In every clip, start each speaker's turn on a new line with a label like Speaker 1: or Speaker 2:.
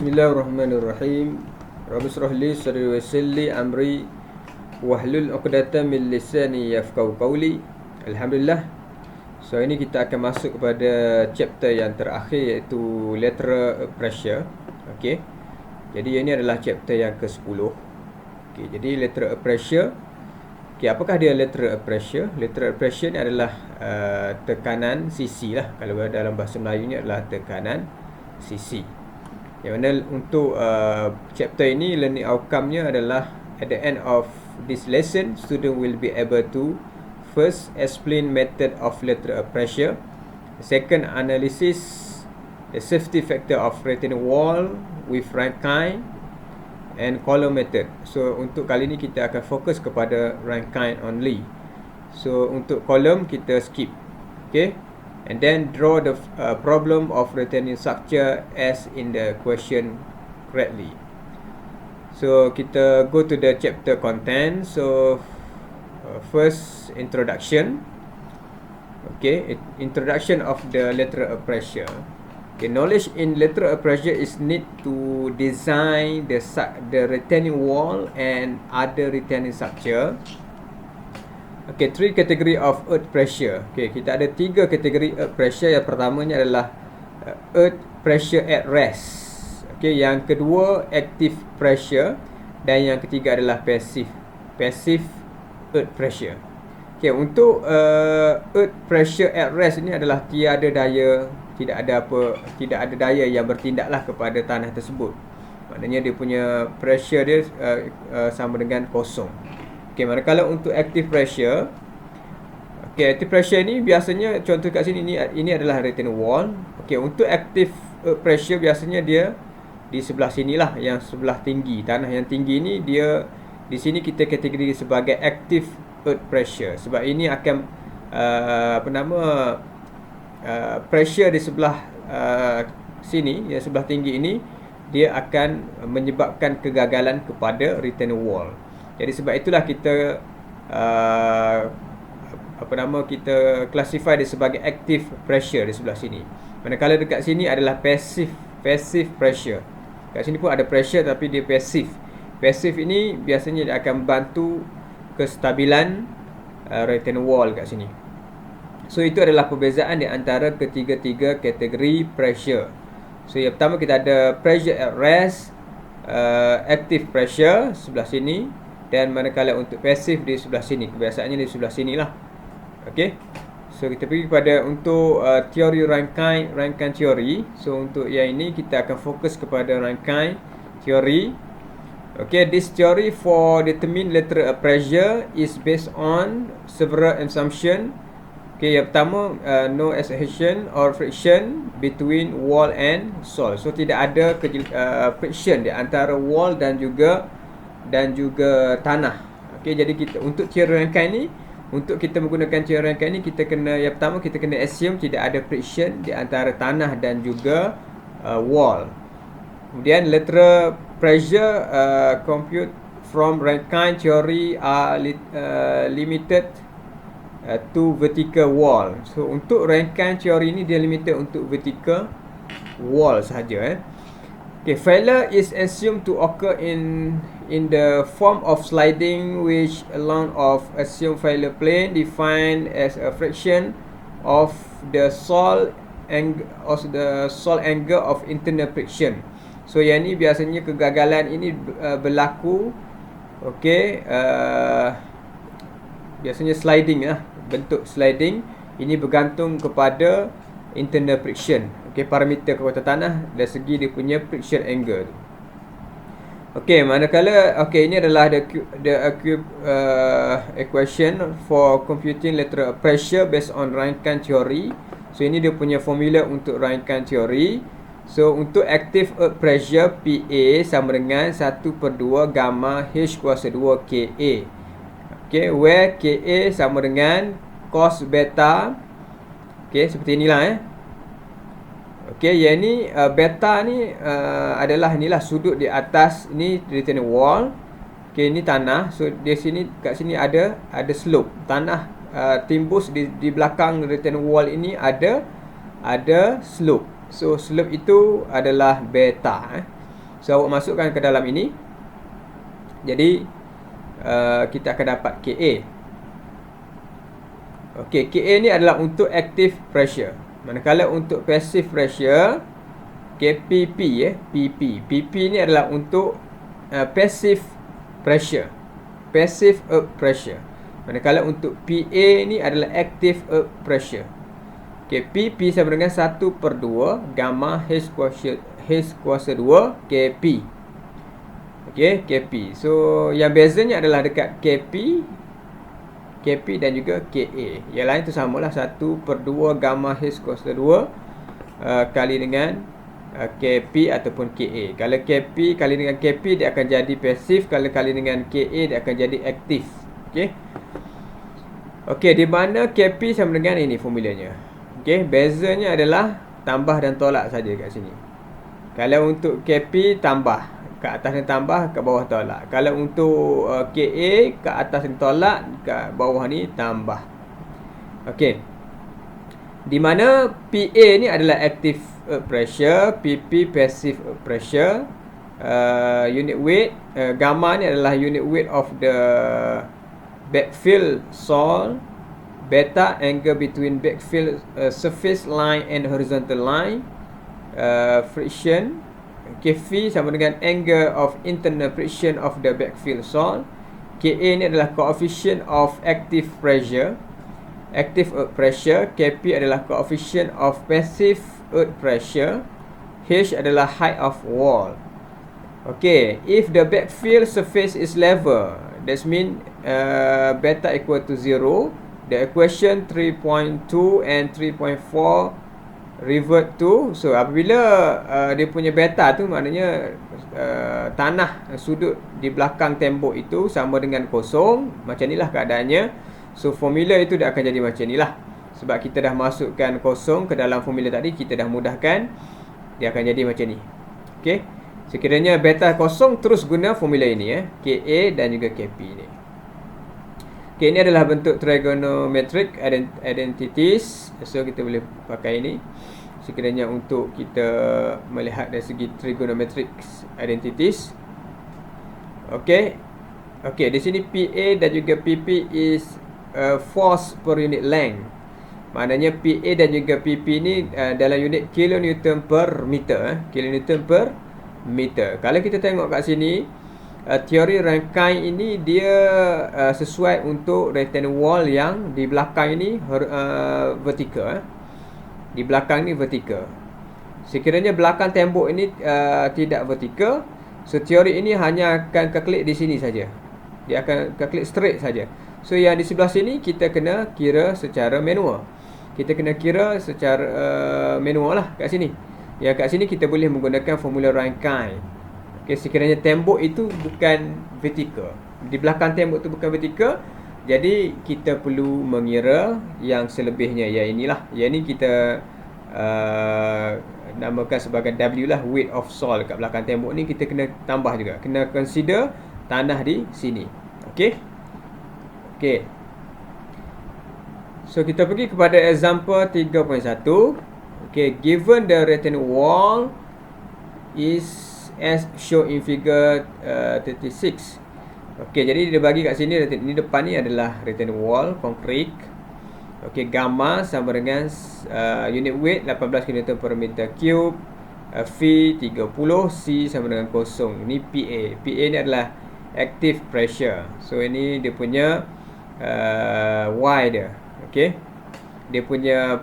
Speaker 1: Bismillahirrahmanirrahim. Rabbi shrah li sadri wa yassir li amri wahlul 'uqdatam min lisani yafqahu qawli. Alhamdulillah. So ini kita akan masuk kepada chapter yang terakhir, iaitu lateral pressure. Okey. Jadi ini adalah chapter yang ke-10. Okey, jadi lateral pressure. Okey, apakah dia lateral pressure? Lateral pressure ni adalah tekanan sisi lah. Kalau dalam bahasa Melayu ni adalah tekanan sisi. Yang mana untuk chapter ini, learning outcome-nya adalah at the end of this lesson, student will be able to first explain method of lateral pressure, second analysis the safety factor of retaining wall with Rankine and column method. So untuk kali ini kita akan fokus kepada Rankine only. So untuk column kita skip. Okay, and then draw the problem of retaining structure as in the question correctly. So kita go to the chapter content. So first, introduction. Okay, introduction of the lateral pressure. Okay, knowledge in lateral pressure is need to design the retaining wall and other retaining structure. Okay, three category of earth pressure. Okay, kita ada tiga kategori earth pressure. Yang pertamanya adalah earth pressure at rest. Okay, yang kedua active pressure, dan yang ketiga adalah passive earth pressure. Okay, untuk earth pressure at rest ini adalah tiada daya, tidak ada daya yang bertindaklah kepada tanah tersebut. Maknanya dia punya pressure dia sama dengan kosong. Okay, manakala untuk active pressure, okay, active pressure ni biasanya, contoh kat sini ini adalah retaining wall. Okay, untuk active pressure biasanya dia di sebelah sinilah, yang sebelah tinggi, tanah yang tinggi ni dia di sini kita kategori sebagai active earth pressure, sebab ini akan pressure di sebelah sini, yang sebelah tinggi ini, dia akan menyebabkan kegagalan kepada retaining wall. Jadi sebab itulah kita kita classify dia sebagai active pressure di sebelah sini. Manakala dekat sini adalah passive pressure. Kat sini pun ada pressure tapi dia passive. Passive ini biasanya dia akan membantu kestabilan retaining wall kat sini. So itu adalah perbezaan di antara ketiga-tiga kategori pressure. So yang pertama kita ada pressure at rest, active pressure sebelah sini, dan manakala untuk passive di sebelah sini. Kebiasaannya di sebelah sini lah. Okay, so kita pergi kepada untuk teori Rankine theory. So untuk yang ini kita akan fokus kepada Rankine theory. Okay, this theory for determine lateral pressure is based on several assumption. Okay, yang pertama, no adhesion or friction between wall and soil. So tidak ada friction di antara wall dan juga tanah. Okey, jadi kita untuk teori Rankine ni, untuk kita menggunakan teori Rankine ni, kita kena, yang pertama kita kena assume tidak ada friction di antara tanah dan juga wall. Kemudian lateral pressure compute from Rankine theory are limited to vertical wall. So untuk Rankine theory ni dia limited untuk vertical wall sahaja. Okay, failure is assumed to occur in the form of sliding, which along of assumed failure plane defined as a fraction of the soil angle of internal friction. So yang ni biasanya kegagalan ini berlaku, okay, biasanya sliding lah, bentuk sliding ini bergantung kepada internal friction. Okay, parameter kekuatan tanah dari segi dia punya friction angle. Okay, manakala, okay, ini adalah the equation for computing lateral pressure based on Rankine theory. So ini dia punya formula untuk Rankine theory. So untuk active earth pressure, PA sama dengan 1/2 gamma H kuasa 2 KA. Okay, where KA sama dengan cos beta. Okay, seperti inilah Okay, yang ni beta ni adalah inilah sudut di atas ni retaining wall. Okay, ini tanah. So di sini, kat sini ada slope. Tanah timbus di belakang retaining wall ini ada slope. So slope itu adalah beta. So awak masukkan ke dalam ini. Jadi kita akan dapat KA. Okey, KA ni adalah untuk active pressure. Manakala untuk passive pressure, KPP PP ni adalah untuk passive pressure. Passive earth pressure. Manakala untuk PA ni adalah active earth pressure. PP sama dengan 1/2 gamma H kuasa 2 KP. Okey, KP. So yang bezanya adalah dekat KP dan juga KA. Yang lain tu samalah, 1/2 gamma H kuasa 2 kali dengan KP ataupun KA. Kalau KP kali dengan KP, dia akan jadi pasif. Kalau kali dengan KA, dia akan jadi aktif. Okey. Okey, di mana KP sama dengan ini formulanya. Okey, bezanya adalah tambah dan tolak saja kat sini. Kalau untuk KP tambah, kat atas ni tambah, kat bawah tolak. Kalau untuk KA, kat atas ni tolak, kat bawah ni tambah. Okey. Di mana PA ni adalah active pressure, PP passive pressure, unit weight, gamma ni adalah unit weight of the backfill soil, beta angle between backfill surface line and horizontal line, friction, Kv sama dengan angle of internal friction of the backfill soil. Ka ni adalah coefficient of active pressure, active earth pressure. Kp adalah coefficient of passive earth pressure. H adalah height of wall. Okay, if the backfill surface is level, that means beta equal to 0. The equation 3.2 and 3.4 revert to, so apabila dia punya beta tu maknanya tanah sudut di belakang tembok itu sama dengan kosong. Macam inilah keadaannya. So formula itu dah akan jadi macam inilah. Sebab kita dah masukkan kosong ke dalam formula tadi, kita dah mudahkan, dia akan jadi macam ni. Okay, sekiranya beta kosong, terus guna formula ini Ka dan juga Kp ni. Okay, ini adalah bentuk trigonometric identities. So kita boleh pakai ini sekiranya untuk kita melihat dari segi trigonometric identities. Okay, okay, di sini PA dan juga PP is force per unit length. Maknanya PA dan juga PP ni dalam unit kilonewton per meter. Kilonewton per meter. Kalau kita tengok kat sini, teori Rankine ini dia sesuai untuk retaining wall yang di belakang ini vertikal. Di belakang ni vertikal. Sekiranya belakang tembok ini tidak vertikal, so teori ini hanya akan calculate di sini saja. Dia akan calculate straight saja. So yang di sebelah sini kita kena kira secara manual. Kita kena kira secara manual lah kat sini. Yang kat sini kita boleh menggunakan formula Rankine. Okay, sekiranya tembok itu bukan vertikal, di belakang tembok itu bukan vertikal, jadi kita perlu mengira yang selebihnya. Yang inilah, yang ini kita namakan sebagai W lah, weight of soil kat belakang tembok ni. Kita kena tambah juga, kena consider tanah di sini. Okay, okay. So kita pergi kepada example 3.1. Okay, given the retaining wall is as shown in figure 36. Okey, jadi dia bagi kat sini, ni depan ni adalah retaining wall konkrit. Okey, gamma sama dengan unit weight 18 kN per meter cube, V 30, C sama dengan 0. Ni PA. PA ni adalah active pressure. So ini dia punya Y dia. Okey, dia punya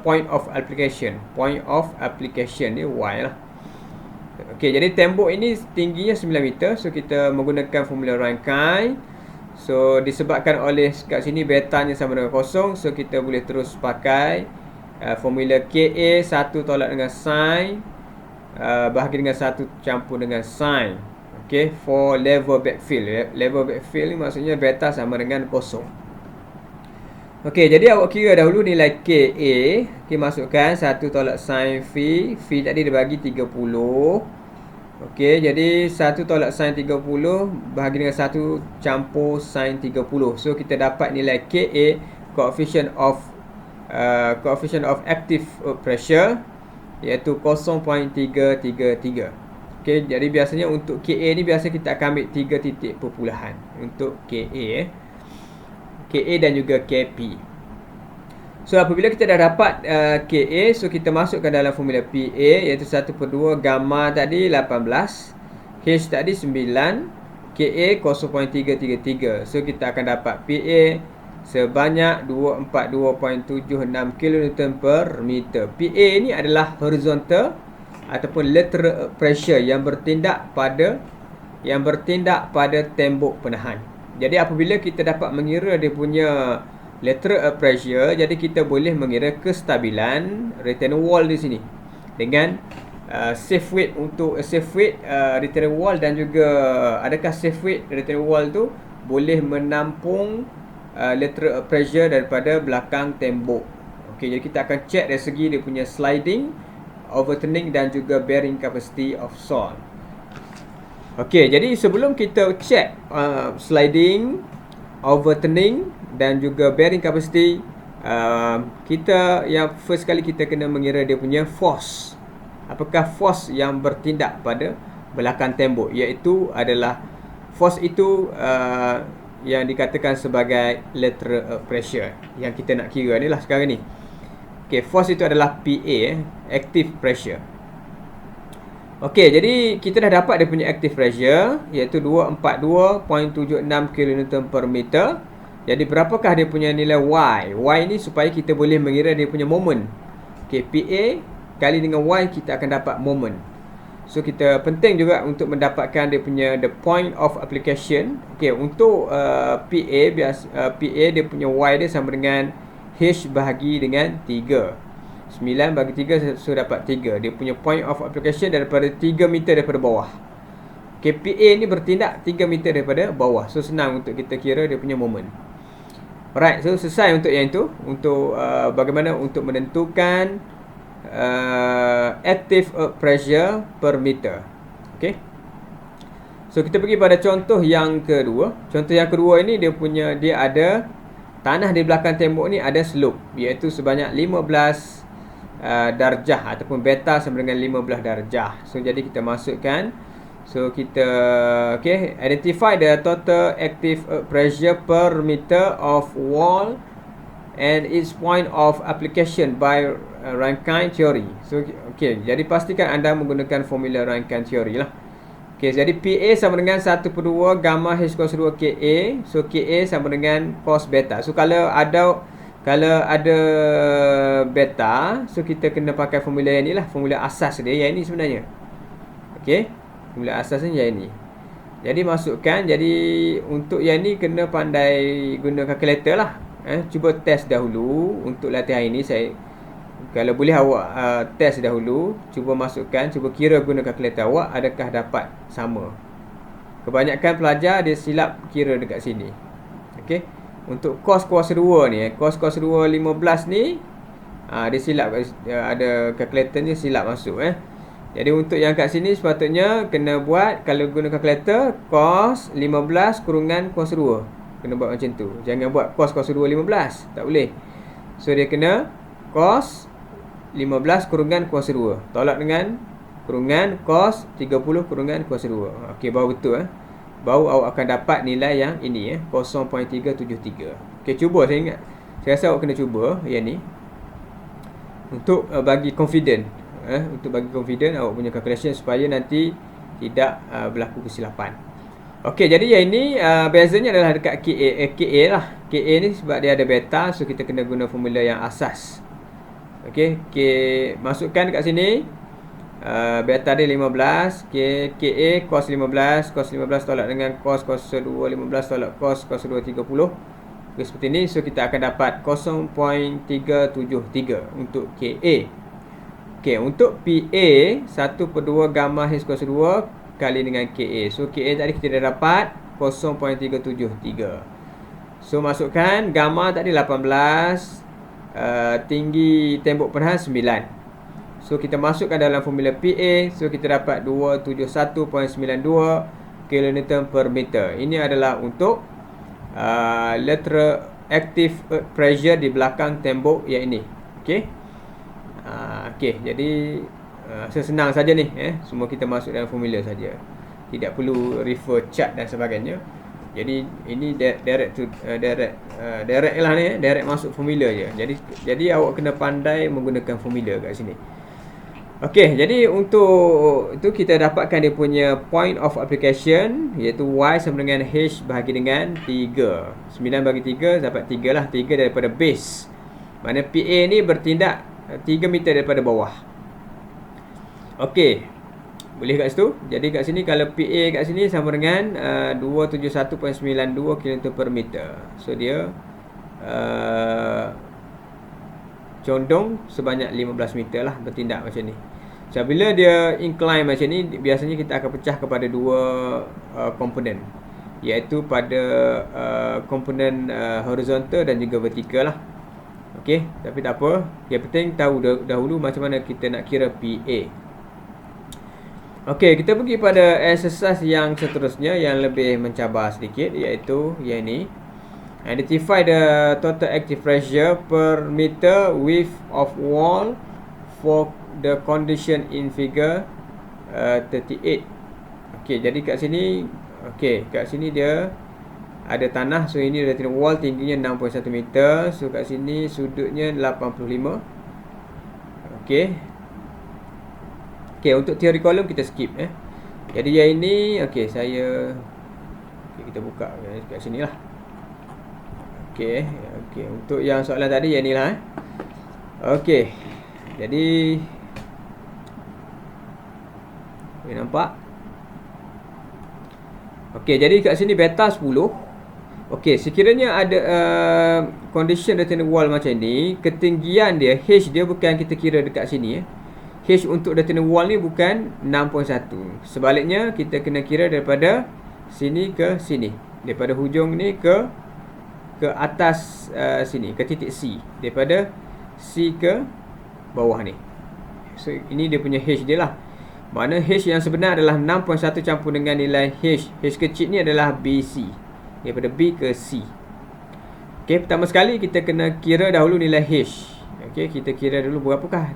Speaker 1: point of application. Point of application ni Y lah. Okey, jadi tembok ini tingginya 9 meter. So kita menggunakan formula Rankine. So disebabkan oleh kat sini betanya sama dengan 0, so kita boleh terus pakai formula Ka 1 tolak dengan sin bahagi dengan 1 campur dengan sin. Okey, for level backfill. Level backfill ni maksudnya beta sama dengan 0. Okey, jadi awak kira dahulu nilai Ka. Okey, masukkan 1 tolak sin V. V tadi dia bagi 30. Okey, jadi 1 tolak sin 30 bahagi dengan 1 campur sin 30. So kita dapat nilai Ka, coefficient of active pressure, iaitu 0.333. Okey, jadi biasanya untuk KA ni biasa kita akan ambil 3 titik perpuluhan untuk KA KA dan juga KP. So apabila kita dah dapat KA, so kita masukkan dalam formula PA, iaitu 1/2 gamma tadi 18, H tadi 9, KA 0.333. So kita akan dapat PA sebanyak 242.76 kN per meter. PA ni adalah horizontal ataupun lateral pressure yang bertindak pada tembok penahan. Jadi apabila kita dapat mengira dia punya lateral pressure, jadi kita boleh mengira kestabilan retaining wall di sini dengan safe weight untuk retaining wall, dan juga adakah safe weight retaining wall tu boleh menampung lateral pressure daripada belakang tembok. Okey, jadi kita akan check dari segi dia punya sliding, overturning dan juga bearing capacity of soil. Okey, jadi sebelum kita check sliding, overturning dan juga bearing capacity, kita yang first kali kita kena mengira dia punya force. Apakah force yang bertindak pada belakang tembok, iaitu adalah force itu yang dikatakan sebagai lateral pressure yang kita nak kira ni lah sekarang ni. Okey, force itu adalah PA, active pressure. Okey, jadi kita dah dapat dia punya active pressure, iaitu 242.76 kN per meter. Jadi berapakah dia punya nilai Y? Y ni supaya kita boleh mengira dia punya moment. Okey, PA kali dengan Y, kita akan dapat moment. So kita penting juga untuk mendapatkan dia punya the point of application. Okey, untuk PA PA dia punya Y dia sama dengan H bahagi dengan 3. 9 bagi 3, so dapat 3. Dia punya point of application daripada 3 meter daripada bawah. Okay, PA ni bertindak 3 meter daripada bawah. So senang untuk kita kira dia punya moment. Alright, so selesai untuk yang itu. Untuk bagaimana untuk menentukan active pressure per meter. Okay. So kita pergi pada contoh yang kedua. Contoh yang kedua ini dia ada tanah di belakang tembok ni ada slope, iaitu sebanyak 15 darjah ataupun beta sama dengan 15 darjah. So jadi kita masukkan, so kita identify the total active pressure per meter of wall and its point of application by Rankine theory. So jadi pastikan anda menggunakan formula Rankine theory lah. Jadi PA sama dengan 1/2 gamma H cos 2 KA. So KA sama dengan cos beta. So kalau ada beta, so kita kena pakai formula yang ni lah, formula asas dia yang ni sebenarnya. Okey, formula asasnya yang ni. Jadi masukkan, jadi untuk yang ni kena pandai guna kalkulator lah. Cuba test dahulu untuk latihan ini. Kalau boleh awak test dahulu, cuba masukkan, cuba kira guna kalkulator awak adakah dapat sama. Kebanyakan pelajar dia silap kira dekat sini. Okey. Untuk cos 2 ni, cos 2 15 ni, dia silap, ada kalkulator ni silap masuk. Jadi untuk yang kat sini sepatutnya kena buat, kalau guna kalkulator, cos 15 kurungan cos 2. Kena buat macam tu. Jangan buat cos 2 15. Tak boleh. So dia kena cos 15 kurungan cos 2. Tolak dengan kurungan cos 30 kurungan cos 2. Okey, baru betul. Baru awak akan dapat nilai yang ini 0.373. Okey, cuba saya ingat. Saya rasa awak kena cuba yang ni. Untuk bagi confident. Untuk bagi confident awak punya calculation supaya nanti tidak berlaku kesilapan. Okey, jadi yang ini bezanya adalah dekat KA lah. KA ni sebab dia ada beta, so kita kena guna formula yang asas. Okey, masukkan dekat sini. Beta dia 15, KA cos 15 tolak dengan cos 2 15 tolak cos 2 30. Okay, seperti ni. So kita akan dapat 0.373 untuk KA. Okay, untuk PA 1/2 gamma H cos 2 kali dengan KA. So KA tadi kita dah dapat 0.373. So masukkan gamma tadi 18, tinggi tembok penahan 9. So kita masukkan dalam formula PA. So kita dapat 271.92 kN per meter. Ini adalah untuk lateral active pressure di belakang tembok yang ini. Okey. Okey, jadi Senang saja ni, semua kita masuk dalam formula saja. Tidak perlu refer chart dan sebagainya. Jadi ini direct lah ni, direct masuk formula je. Jadi awak kena pandai menggunakan formula kat sini. Okey, jadi untuk itu kita dapatkan dia punya point of application, iaitu Y sama dengan H bahagi dengan 3. 9 bagi 3 dapat 3 lah. 3 daripada base. Mana PA ni bertindak 3 meter daripada bawah. Okey, boleh kat situ. Jadi kat sini kalau PA kat sini sama dengan 271.92 km per meter. So dia condong sebanyak 15 meter lah bertindak macam ni. So bila dia incline macam ni, biasanya kita akan pecah kepada dua komponen, iaitu pada komponen horizontal dan juga vertikal lah. Okey, tapi tak apa. Yang penting tahu dahulu macam mana kita nak kira PA. Okey, kita pergi pada exercise yang seterusnya yang lebih mencabar sedikit, iaitu yang ni. Identify the total active pressure per meter width of wall for the condition in figure 38. Okey, jadi kat sini, kat sini dia ada tanah. So ini dia wall tingginya 6.1 meter. So kat sini sudutnya 85. Okey, untuk teori kolom kita skip Jadi yang ini kita buka kat sini lah. Okey, untuk yang soalan tadi yang ni lah Okey, jadi boleh nampak. Okey, jadi kat sini beta 10. Okey, sekiranya ada condition retaining wall macam ni, ketinggian dia, H dia bukan kita kira dekat sini H untuk retaining wall ni bukan 6.1. Sebaliknya kita kena kira daripada sini ke sini, daripada hujung ni ke atas sini, ke titik C, daripada C ke bawah ni. So ini dia punya H dia lah. Mana H yang sebenar adalah 6.1 campur dengan nilai H. H kecil ni adalah BC, daripada B ke C. Okey, pertama sekali kita kena kira dahulu nilai H. Okey, kita kira dulu berapakah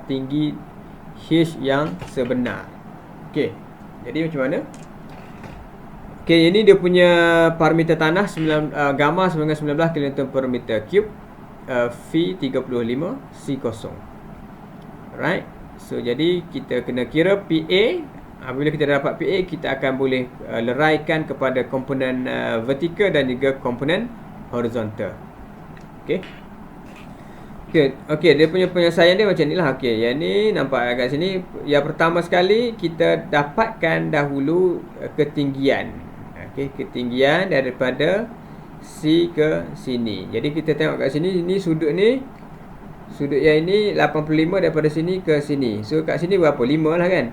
Speaker 1: tinggi H yang sebenar. Okey, jadi macam mana? Okey, ini dia punya parameter tanah gamma sama dengan 19 km per meter cube, V 35, C kosong. Alright. So jadi kita kena kira PA. Apabila kita dapat PA, kita akan boleh leraikan kepada komponen vertikal dan juga komponen horizontal. Okey. Okey, dia punya penyelesaian dia macam inilah. Okey, yang ni nampak kat sini. Yang pertama sekali kita dapatkan dahulu ketinggian. Okey, ketinggian daripada C ke sini. Jadi kita tengok kat sini, ini sudut ni, sudut yang ini 85 daripada sini ke sini. So kat sini berapa? 5 lah kan.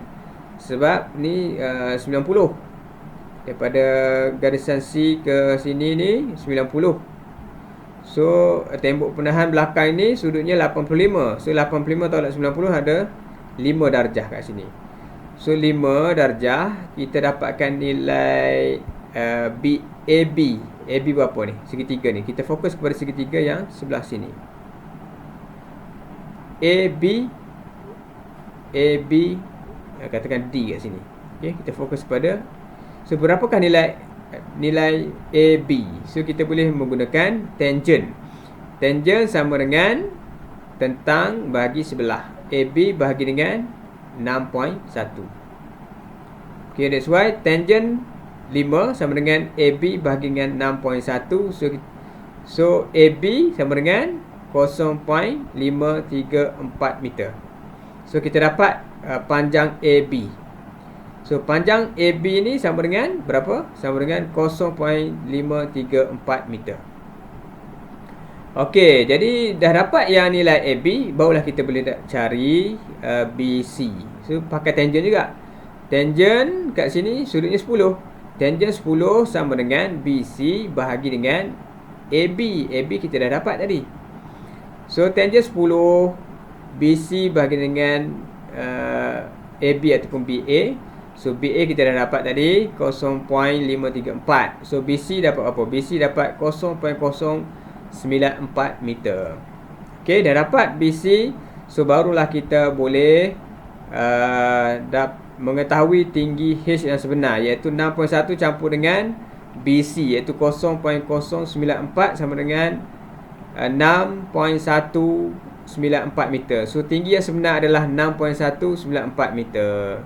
Speaker 1: Sebab ni 90. Daripada garisan C ke sini ni 90. So tembok penahan belakang ni sudutnya 85. So 85 tolak 90 ada 5 darjah kat sini. So 5 darjah, kita dapatkan nilai AB berapa ni? Segitiga ni. Kita fokus kepada segitiga yang sebelah sini. AB katakan D kat sini. Okey, kita fokus pada, so berapakah nilai AB? So kita boleh menggunakan tangent. Tangent sama dengan tentang bahagi sebelah. AB bahagi dengan 6.1. Okay, that's why tangent 5 sama dengan AB bahagi dengan 6.1. So AB sama dengan 0.534 meter. So kita dapat panjang AB. So panjang AB ni sama dengan berapa? Sama dengan 0.534 meter. Okey, jadi dah dapat yang nilai AB, barulah kita boleh cari BC. So pakai tangent juga. Tangent kat sini sudutnya 10. Tangent 10 sama dengan BC bahagi dengan AB. AB kita dah dapat tadi. So tangent 10 BC bahagi dengan AB ataupun BA. So BA kita dah dapat tadi 0.534. So BC dapat apa? BC dapat 0.094 meter. Okey, dah dapat BC. So barulah kita boleh mengetahui tinggi H yang sebenar, iaitu 6.1 campur dengan BC, iaitu 0.094 sama dengan 6.194 meter. So tinggi yang sebenar adalah 6.194 meter.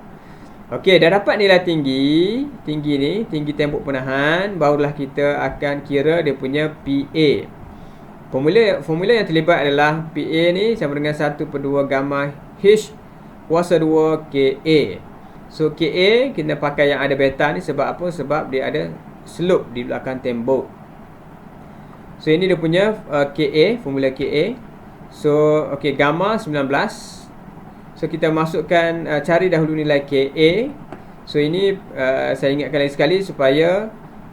Speaker 1: Okey, dah dapat nilai tinggi ni, tinggi tembok penahan, barulah kita akan kira dia punya PA. Formula yang terlibat adalah PA ni sama dengan 1/2 gamma H kuasa 2 KA. So KA kena pakai yang ada beta ni sebab apa? Sebab dia ada slope di belakang tembok. So ini dia punya KA, formula KA. So okey, gamma 19. So kita masukkan, cari dahulu nilai KA. So ini saya ingatkan lagi sekali supaya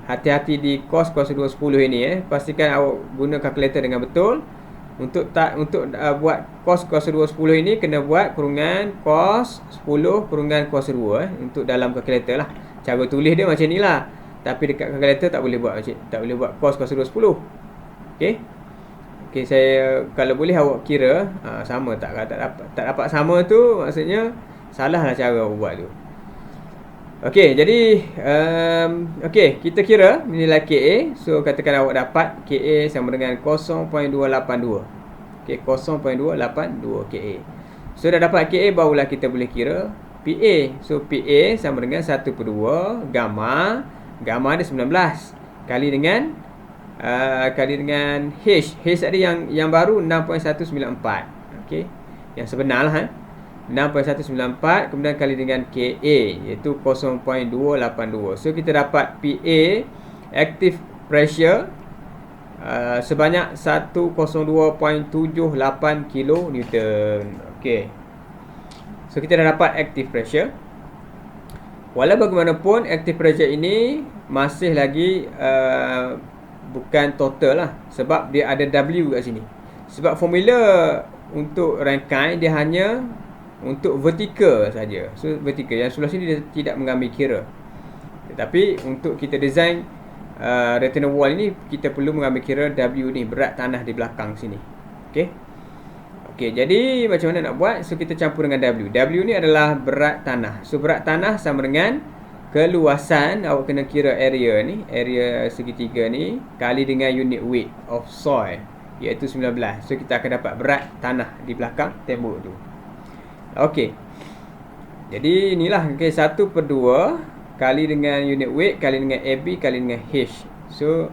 Speaker 1: hati-hati di cos kuasa 2 10 ini. Pastikan awak guna kalkulator dengan betul. Untuk buat cos kuasa 2 10 ini, kena buat kurungan cos 10 kurungan kuasa 2 untuk dalam kalkulator lah. Cara tulis dia macam ni lah. Tapi dekat kalkulator tak boleh buat cos kuasa 2 10. Okey. Okey, saya kalau boleh awak kira sama tak. Kalau tak dapat sama tu, maksudnya salah lah cara awak buat tu. Okey, jadi okey, kita kira nilai KA. So katakan awak dapat KA sama dengan 0.282. Okey, 0.282 KA. So dah dapat KA, barulah kita boleh kira PA. So PA sama dengan 1/2 gamma dia 19 kali dengan H. H tadi yang baru 6.194. Okey. Yang sebenar lah 6.194 kemudian kali dengan KA, iaitu 0.282. So kita dapat PA active pressure sebanyak 102.78 kN. Okey. So kita dah dapat active pressure. Walau bagaimanapun active pressure ini masih lagi bukan total lah, sebab dia ada W kat sini. Sebab formula untuk rangkai dia hanya untuk vertikal saja. So vertikal yang sebelah sini dia tidak mengambil kira. Tetapi untuk kita design retaining wall ini, kita perlu mengambil kira W ni, berat tanah di belakang sini. Okey, jadi macam mana nak buat? So kita campur dengan W. W ni adalah berat tanah. So berat tanah sama dengan keluasan, awak kena kira area ni, area segitiga ni, kali dengan unit weight of soil, iaitu 19. So kita akan dapat berat tanah di belakang tembok tu. Okey, jadi inilah 1/2 kali dengan unit weight kali dengan AB kali dengan H. So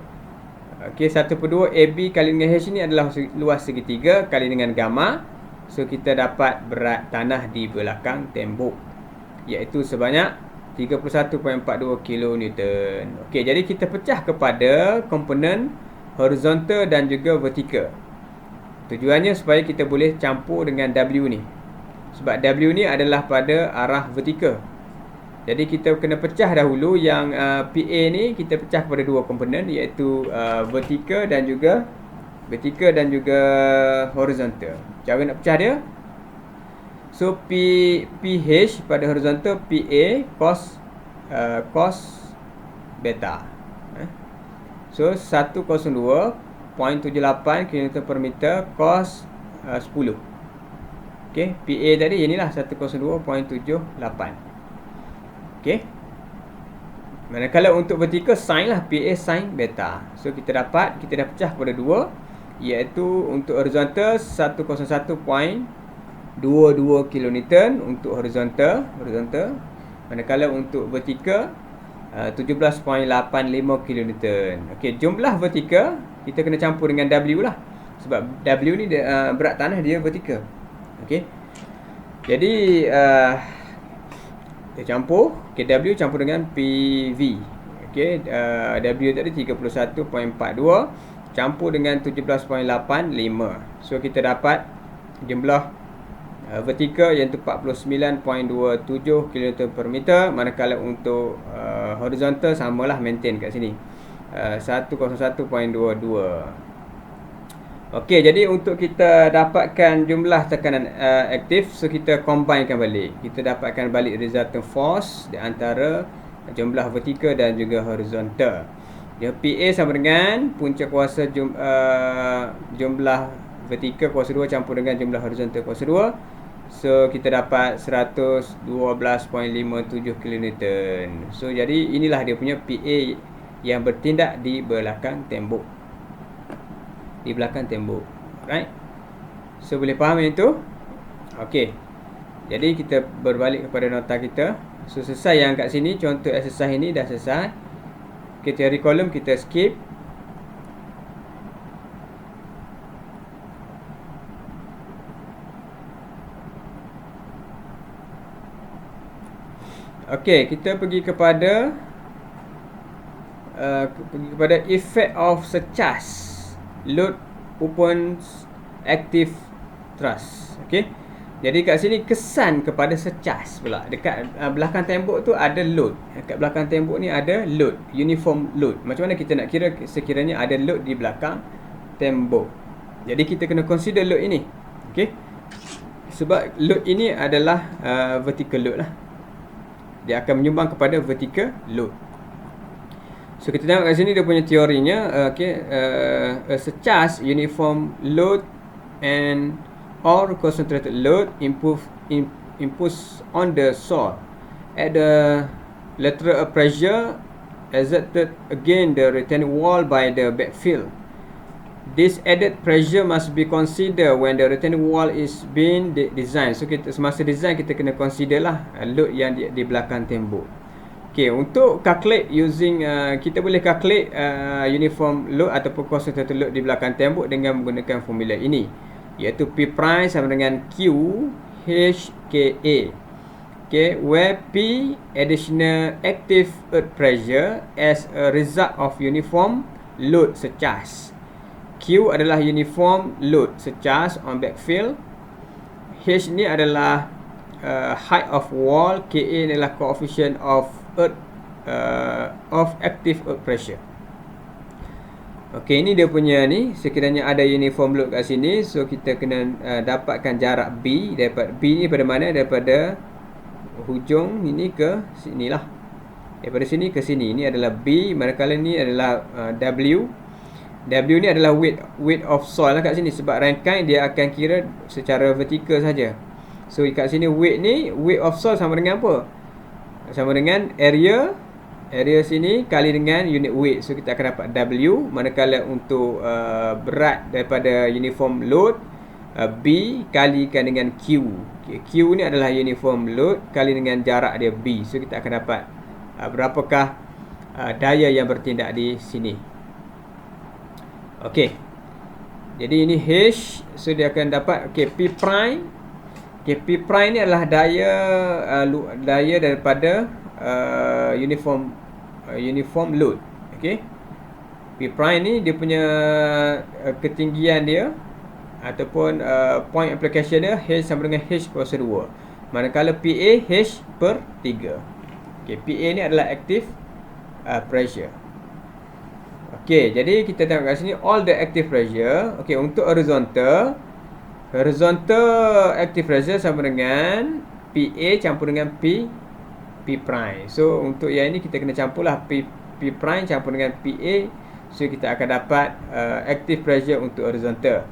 Speaker 1: 1/2 AB kali dengan H ni adalah luas segitiga kali dengan gamma. So kita dapat berat tanah di belakang tembok, iaitu sebanyak 31.42 kN. Okey, jadi kita pecah kepada komponen horizontal dan juga vertikal. Tujuannya supaya kita boleh campur dengan W ni. Sebab W ni adalah pada arah vertikal. Jadi kita kena pecah dahulu yang PA ni, kita pecah kepada dua komponen, iaitu vertikal dan juga horizontal. Cara nak pecah dia, so PH pada horizontal, PA cos beta. So 102.78 kN per meter cos 10. Okey, PA tadi inilah 102.78. Okey. Manakala untuk vertikal, sin lah, PA sin beta. So kita dah pecah kepada dua, iaitu untuk horizontal 101.22 kN untuk horizontal. Manakala untuk vertikal 17.85 kN. Okey, jumlah vertikal kita kena campur dengan W lah. Sebab W ni berat tanah dia vertikal. Okey. Jadi kita campur, W campur dengan PV. Okey, W tadi 31.42 campur dengan 17.85. So kita dapat jumlah vertikal iaitu 49.27 kN per meter. Manakala untuk horizontal samalah, maintain kat sini 101.22. Okey, jadi untuk kita dapatkan jumlah tekanan aktif, so kita combinekan balik. Kita dapatkan balik resultant force di antara jumlah vertikal dan juga horizontal. Dia PA sama dengan punca kuasa jumlah vertikal kuasa 2 campur dengan jumlah horizontal kuasa 2. So kita dapat 112.57 kN. So jadi inilah dia punya PA yang bertindak di belakang tembok. Di belakang tembok. Alright. So boleh faham yang itu? Okey. Jadi kita berbalik kepada nota kita. So selesai yang kat sini, contoh exercise ini dah selesai. Kita teori kolom kita skip. Okey, kita pergi kepada effect of secharge load upon active thrust. Okey. Jadi kat sini kesan kepada secharge pula. Dekat belakang tembok tu ada load. Dekat belakang tembok ni ada load, uniform load. Macam mana kita nak kira sekiranya ada load di belakang tembok? Jadi kita kena consider load ini. Okey. Sebab load ini adalah vertical load lah. Dia akan menyumbang kepada vertical load. So kita tengok kat sini dia punya teorinya. A secharge uniform load and or concentrated load imposed on the soil at the lateral pressure exerted against the retaining wall by the backfill. This added pressure must be considered when the retaining wall is being designed. So kita semasa design kita kena consider lah load yang di belakang tembok. Okay, untuk calculate using kita boleh calculate uniform load ataupun concentrated load di belakang tembok dengan menggunakan formula ini, iaitu P prime sama dengan Q HKA. Okay, where P additional active earth pressure as a result of uniform load secharge. Q adalah uniform load secharge on backfill. H ni adalah height of wall. KA adalah coefficient of earth of active earth pressure. Okey, ini dia punya ni. Sekiranya ada uniform load kat sini, so kita kena dapatkan jarak B. Dapat B ni pada mana? Daripada hujung ini ke sini lah. Daripada sini ke sini. Ini adalah B. Manakala ni adalah W. W ni adalah weight of soil lah kat sini. Sebab rangkaian dia akan kira secara vertikal saja. So kat sini weight of soil sama dengan apa? Sama dengan area sini kali dengan unit weight. So kita akan dapat W. Manakala untuk berat daripada uniform load, B kalikan dengan Q. Q ni adalah uniform load kali dengan jarak dia B. So kita akan dapat berapakah daya yang bertindak di sini. Okey. Jadi ini H. So dia akan dapat P prime. P prime ni adalah daya daripada uniform load. Okey. P prime ni dia punya ketinggian dia ataupun point application dia H sama dengan H kuasa 2. Manakala PA H per 3. Okey, PA ni adalah active pressure. Okey, jadi kita tengok kat sini all the active pressure. Okey, untuk horizontal active pressure sama dengan PA campur dengan P prime. So untuk yang ini kita kena campurlah P prime campur dengan PA. So kita akan dapat active pressure untuk horizontal.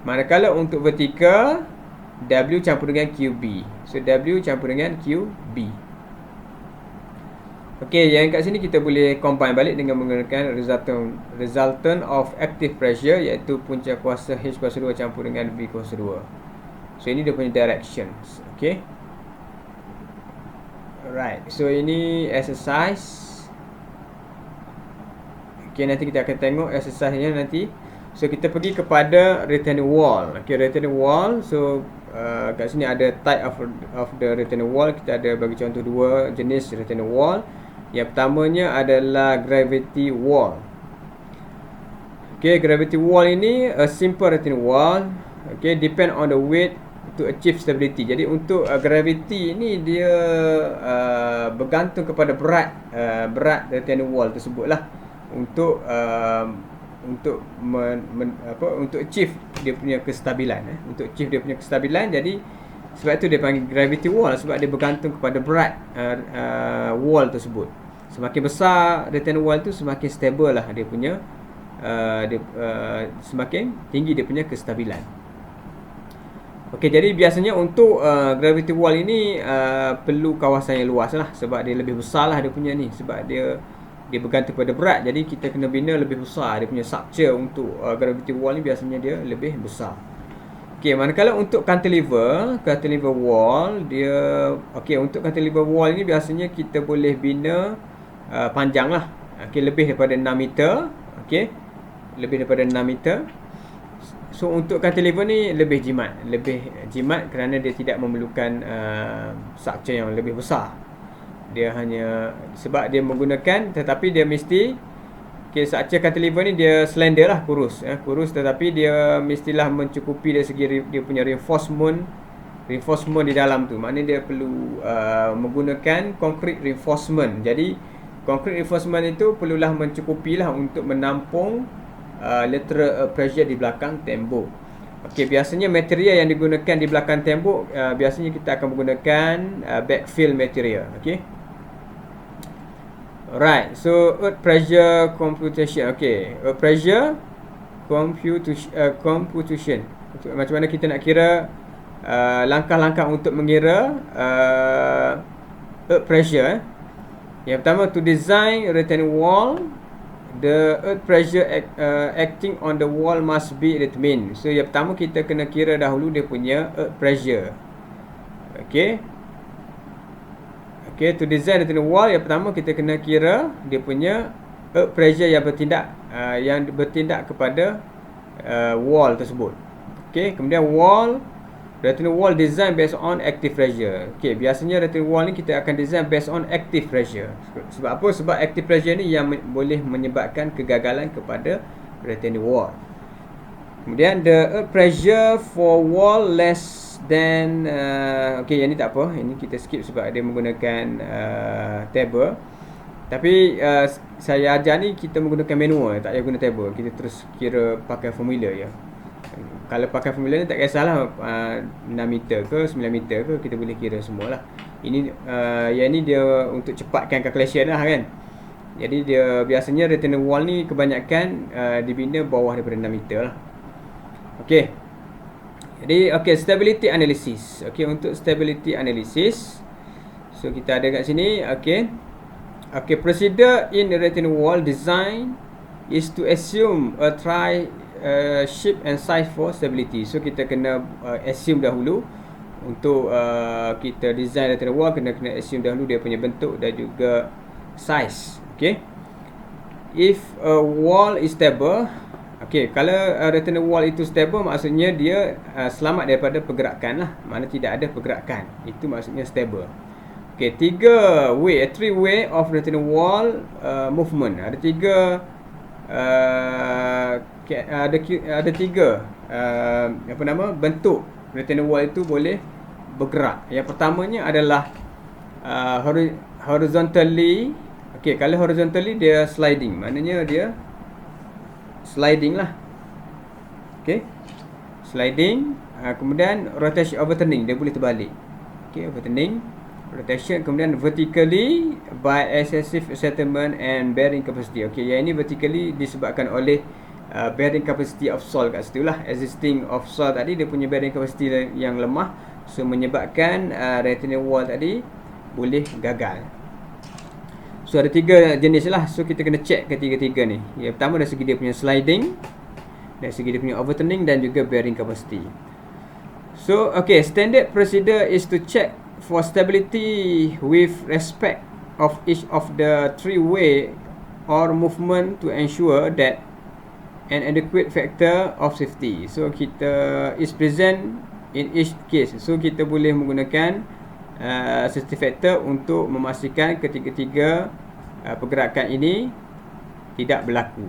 Speaker 1: Manakala untuk vertical, W campur dengan QB. So W campur dengan QB. Okey, yang kat sini kita boleh combine balik dengan menggunakan resultant of active pressure, iaitu punca kuasa H kuasa 2 campur dengan V kuasa 2. So ini dia punya directions. Okey. Alright, so ini exercise. Okey, nanti kita akan tengok exercise-nya nanti. So kita pergi kepada retaining wall. Okey, retaining wall. So kat sini ada type of the retaining wall. Kita ada bagi contoh dua jenis retaining wall. Yang pertamanya adalah gravity wall. Okey, gravity wall ini a simple retaining wall. Okey, depend on the weight to achieve stability. Jadi untuk gravity ini dia bergantung kepada berat retaining wall tersebutlah untuk achieve dia punya kestabilan. Untuk achieve dia punya kestabilan, jadi sebab itu dia panggil gravity wall, sebab dia bergantung kepada berat wall tersebut. Semakin besar retaining wall tu, semakin stable lah dia punya semakin tinggi dia punya kestabilan. Okey, jadi biasanya untuk gravity wall ini perlu kawasan yang luas lah, sebab dia lebih besar lah dia punya ni, sebab dia bergantung pada berat. Jadi kita kena bina lebih besar. Dia punya structure untuk gravity wall ni biasanya dia lebih besar. Okey, manakala untuk cantilever wall dia, okey, untuk cantilever wall ni biasanya kita boleh bina panjang lah. Okey, lebih daripada 6 meter. Okey, lebih daripada 6 meter. So untuk cantilever ni lebih jimat kerana dia tidak memerlukan structure yang lebih besar. Dia hanya sebab dia menggunakan, tetapi dia mesti, okay, structure cantilever ni dia slender lah, kurus, tetapi dia mestilah mencukupi dari segi dia punya reinforcement di dalam tu. Maknanya dia perlu menggunakan concrete reinforcement. Jadi concrete reinforcement itu perlulah mencukupi lah untuk menampung lateral pressure di belakang tembok. Okey, biasanya material yang digunakan di belakang tembok biasanya kita akan menggunakan backfill material. Okey. Alright, so earth pressure computation. Okey, earth pressure computation. Macam mana kita nak kira langkah-langkah untuk mengira earth pressure. Yang pertama, to design retaining wall, the earth pressure acting on the wall must be determined. So yang pertama kita kena kira dahulu dia punya earth pressure. Okay, to design retaining wall, yang pertama kita kena kira dia punya earth pressure yang bertindak kepada wall tersebut. Okay, kemudian retaining wall design based on active pressure. Okay, biasanya retaining wall ni kita akan design based on active pressure. Sebab apa? Sebab active pressure ni yang boleh menyebabkan kegagalan kepada retaining wall. Kemudian the earth pressure for wall less than okay, yang ni tak apa, ini kita skip sebab dia menggunakan table. Tapi saya ajar ni kita menggunakan manual, tak payah guna table. Kita terus kira pakai formula je. Kalau pakai formula ni tak kisahlah 6 meter ke 9 meter ke, kita boleh kira semualah. Ini yang ni dia untuk cepatkan calculation lah kan. Jadi dia biasanya retaining wall ni kebanyakan dibina bawah daripada 6 meter lah. Okey. Jadi stability analysis. Okey, untuk stability analysis, so kita ada kat sini. Okey, procedure in the retaining wall design is to assume a shape and size for stability. So kita kena assume dahulu untuk kita design retaining wall, kena assume dahulu dia punya bentuk dan juga size. Okay, if a wall is stable, okay, kalau retaining wall itu stable, maksudnya dia selamat daripada pergerakan lah. Mana tidak ada pergerakan, itu maksudnya stable. Okay, three way of retaining wall movement. Ada tiga bentuk retaining wall itu boleh bergerak. Yang pertamanya adalah horizontally. Okey, kalau horizontally dia sliding, maknanya dia sliding lah. Okey, sliding. Kemudian rotation, overturning, dia boleh terbalik. Okey, overturning, rotation. Kemudian vertically by excessive settlement and bearing capacity. Okey, yang ini vertically disebabkan oleh bearing capacity of soil kat situ lah. Existing of soil tadi dia punya bearing capacity yang lemah, so menyebabkan retaining wall tadi boleh gagal. So ada 3 jenis lah. So kita kena check ketiga-tiga ni. Yang pertama dari segi dia punya sliding, dari segi dia punya overturning dan juga bearing capacity. So standard procedure is to check for stability with respect of each of the three way or movement to ensure that an adequate factor of safety. So kita is present in each case. So kita boleh menggunakan safety factor untuk memastikan ketiga-tiga pergerakan ini tidak berlaku.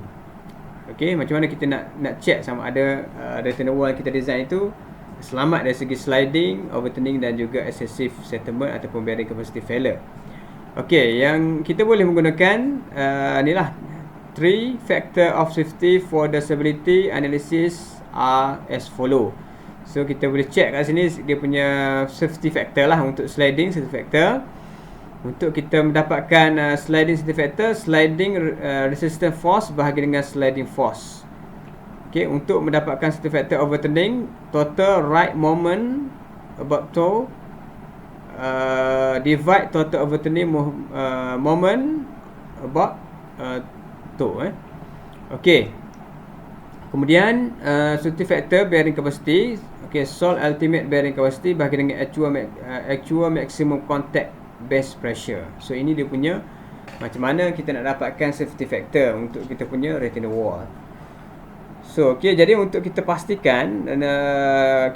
Speaker 1: Okey, macam mana kita nak check sama ada retaining wall yang kita design itu selamat dari segi sliding, overturning dan juga excessive settlement ataupun bearing capacity failure. Okey, yang kita boleh menggunakan inilah 3 factor of safety for the stability analysis are as follow. So kita boleh check kat sini dia punya safety factor lah. Untuk sliding safety factor, untuk kita mendapatkan sliding safety factor, sliding resistance force bahagi dengan sliding force. Okay, untuk mendapatkan satu factor overturning, total right moment about toe divide total overturning moment about toe. Okay. Kemudian satu factor bearing capacity. Okay, solve ultimate bearing capacity bagi dengan actual maximum contact base pressure. So ini dia punya macam mana kita nak dapatkan safety factor untuk kita punya retina wall. So okay, jadi untuk kita pastikan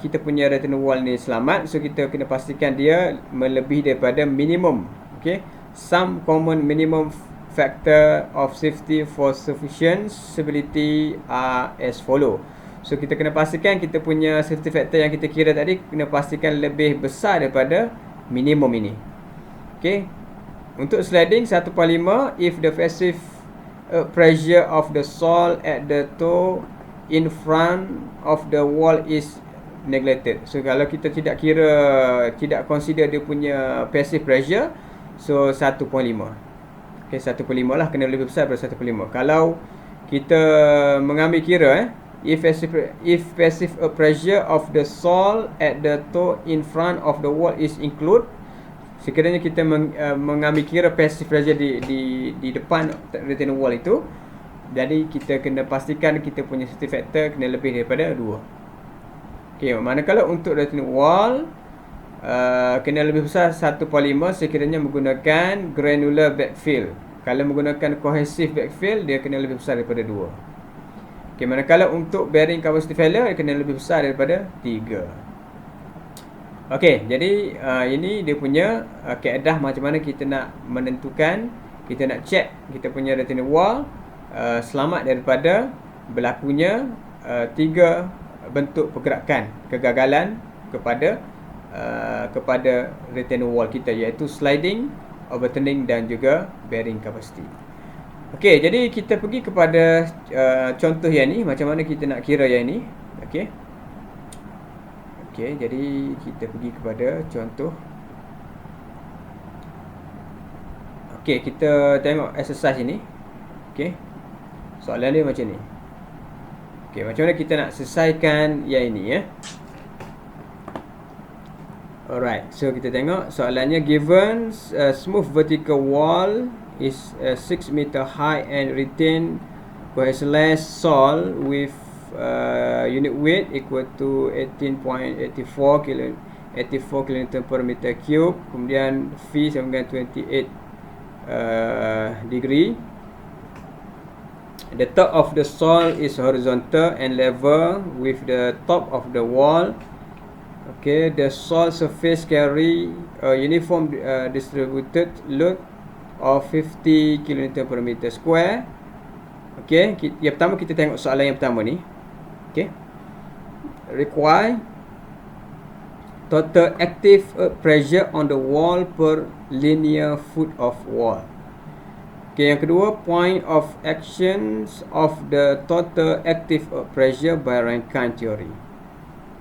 Speaker 1: kita punya retina wall ni selamat, so kita kena pastikan dia melebihi daripada minimum. Okay, some common minimum factor of safety for sufficient stability are as follow. So kita kena pastikan kita punya safety factor yang kita kira tadi kena pastikan lebih besar daripada minimum ini. Okay, untuk sliding 1.5, if the passive pressure of the sole at the toe in front of the wall is neglected. So kalau kita tidak consider dia punya passive pressure, so 1.5. Okay, 1.5 lah, kena lebih besar daripada 1.5. Kalau kita mengambil kira if passive pressure of the sole at the toe in front of the wall is include, sekiranya kita mengambil kira passive pressure di depan retina wall itu, jadi kita kena pastikan kita punya safety factor kena lebih daripada 2. Okay, manakala untuk retina wall kena lebih besar 1.5 sekiranya menggunakan granular backfill. Kalau menggunakan cohesive backfill, dia kena lebih besar daripada 2. Okay, manakala untuk bearing capacity failure, dia kena lebih besar daripada 3. Okay, jadi ini dia punya kaedah macam mana kita nak menentukan, kita nak check kita punya retina wall selamat daripada berlakunya 3 bentuk pergerakan kegagalan kepada retina wall kita, iaitu sliding, overturning dan juga bearing capacity. Okey, jadi kita pergi kepada contoh yang ni, macam mana kita nak kira yang ni. Okey, jadi kita pergi kepada contoh. Okey, kita tengok exercise ini. Okey, soalan dia macam ni. Okey, macam mana kita nak selesaikan yang ini Alright, so kita tengok soalannya. Given a smooth vertical wall is 6 meter high and retain cohesiveless sole with unit weight equal to 18.84 kN per meter cube. Kemudian V sama dengan 28 degree. The top of the sole is horizontal and level with the top of the wall. Okay, the sole surface carry a uniform distributed load of 50 kN per meter square. Okay, yang pertama kita tengok soalan yang pertama ni. Okay, require total active pressure on the wall per linear foot of wall. Okay, yang kedua, point of actions of the total active pressure by Rankine theory.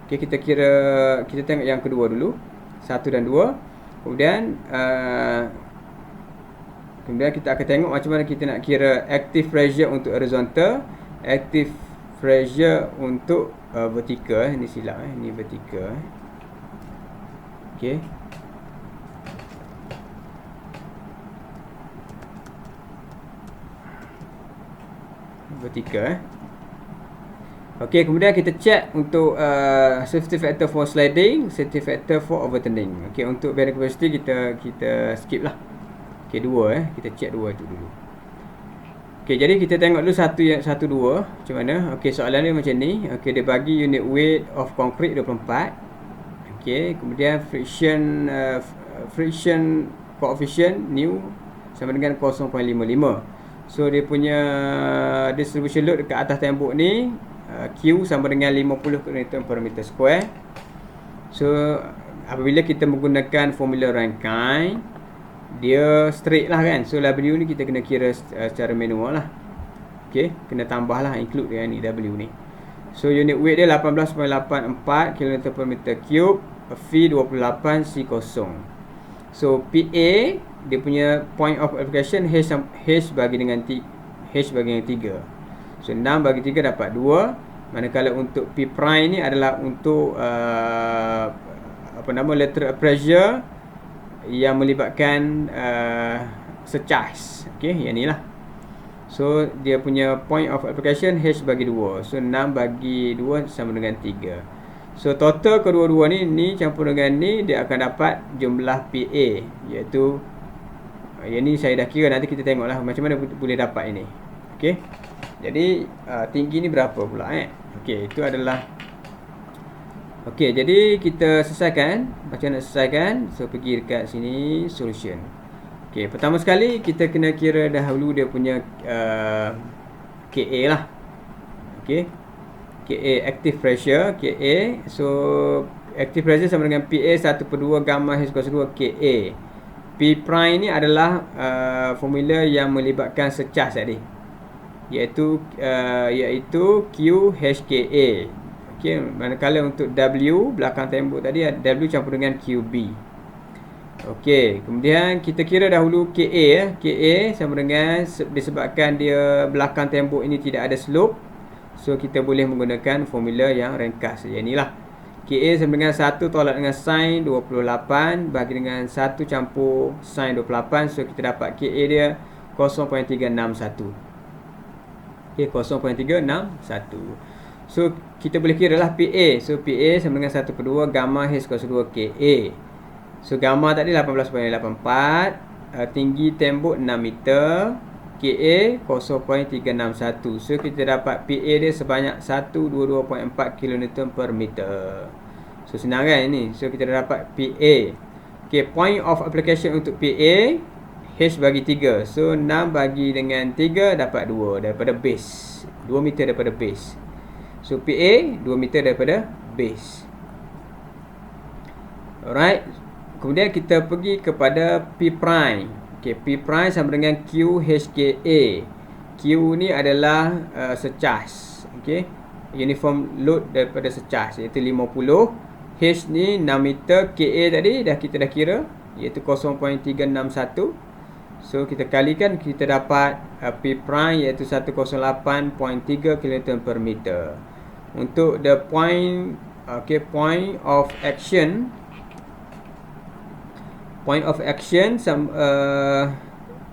Speaker 1: Okay, kita tengok yang kedua dulu, 1 dan 2. Kemudian kita akan tengok macam mana kita nak kira active pressure untuk horizontal, active pressure untuk vertical. Ini silap ini vertical. Okay, vertical. Okey, kemudian kita check untuk safety factor for sliding, safety factor for overturning. Okey, untuk bearing capacity kita skip lah. Okey, 2 kita check 2 itu dulu. Okey, jadi kita tengok dulu 1 2 macam mana. Okey, soalan dia macam ni. Okey, dia bagi unit weight of concrete 24. Okey, kemudian friction coefficient new sama dengan 0.55. So dia punya distribution load dekat atas tembok ni, Q sama dengan 50 kN per meter square. So apabila kita menggunakan formula Rankine, dia straight lah kan. So W ni kita kena kira secara manual lah. Okay, kena tambah lah, include dengan ni W ni. So unit weight dia 18.84 kN per meter cube, V 28, C kosong. So PA dia punya point of application H bagi dengan 3. So 6 bagi 3 dapat 2. Manakala untuk P prime ni adalah untuk lateral pressure yang melibatkan secharge. Okey, yang ni lah. So dia punya point of application H bagi 2. So 6 bagi 2 sama dengan 3. So total kedua-dua ni campur dengan ni, dia akan dapat jumlah PA, iaitu yang ni saya dah kira, nanti kita tengoklah macam mana boleh dapat ini. Okey. Jadi tinggi ni berapa pula Okey, itu adalah okey, jadi kita selesaikan. Macam nak selesaikan? So pergi dekat sini solution. Okey, pertama sekali kita kena kira dahulu dia punya KA lah. Okey. KA active pressure, KA. So active pressure sama dengan PA 1/2 gamma H kuasa 2 KA. P prime ni adalah formula yang melibatkan secharge tadi, iaitu QHKA. Okey, manakala untuk W belakang tembok tadi, W campur dengan QB. Okey, kemudian kita kira dahulu KA. KA sama dengan, disebabkan dia belakang tembok ini tidak ada slope, so kita boleh menggunakan formula yang ringkas. Yang inilah KA sama dengan 1 tolak dengan sin 28 bagi dengan 1 campur sin 28. So kita dapat KA dia 0.361. Okay, 0.361. So kita boleh kira lah PA. So PA sama dengan 1/2 gamma H kuasa 2 KA. So gamma tadi 18.84, tinggi tembok 6 meter, KA 0.361. So kita dapat PA dia sebanyak 122.4 kN per meter. So senang kan ini. So kita dah dapat PA. Okay, point of application untuk PA H bagi 3. So 6 bagi dengan 3 dapat 2 daripada base, 2 meter daripada base. So PA 2 meter daripada base. Alright. Kemudian kita pergi kepada P prime. Okay, P prime sama dengan QHKA. Q ni adalah secharge. Okay, uniform load daripada secharge, iaitu 50. H ni 6 meter. KA tadi kita dah kira, iaitu 0.361. So kita kalikan, kita dapat P prime iaitu 108.3 kN per meter. Untuk the point, point of action,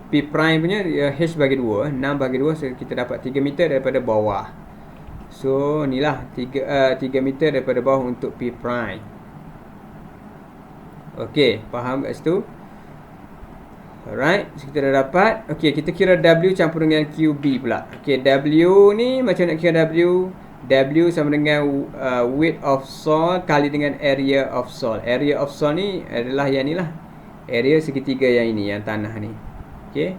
Speaker 1: P prime punya H bagi 2, 6 bagi 2, so kita dapat 3 meter daripada bawah. So inilah 3 meter daripada bawah untuk P prime. Okey, faham kat situ? Alright, so kita dah dapat. Okey, kita kira W campur dengan QB pula. Okey, W ni macam nak kira W? W sama dengan width of soil kali dengan area of soil. Area of soil ni adalah yang ni lah, area segitiga yang ini, yang tanah ni. Okey,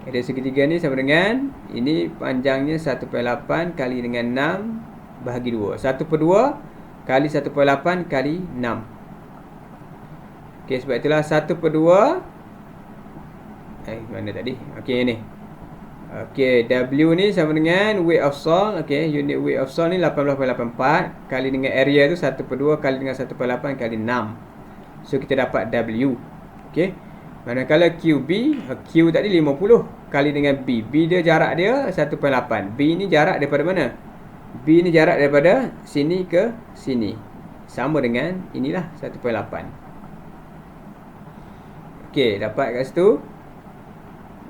Speaker 1: area segitiga ni sama dengan, ini panjangnya 1/8 kali dengan 6 bahagi 2. 1/2 kali 1/8 kali 6. Okey, sebab itulah 1/2. Mana tadi? Okey, ni. Okey, W ni sama dengan weight of soil. Okey, unit weight of soil ni 18.84 kali dengan area tu 1/2 kali dengan 1/8 kali 6. So kita dapat W. Okey. Manakala QB, Q tadi 50 kali dengan B. B dia jarak dia 1/8. B ni jarak daripada mana? B ni jarak daripada sini ke sini. Sama dengan inilah 1/8. Okey, dapat kat situ.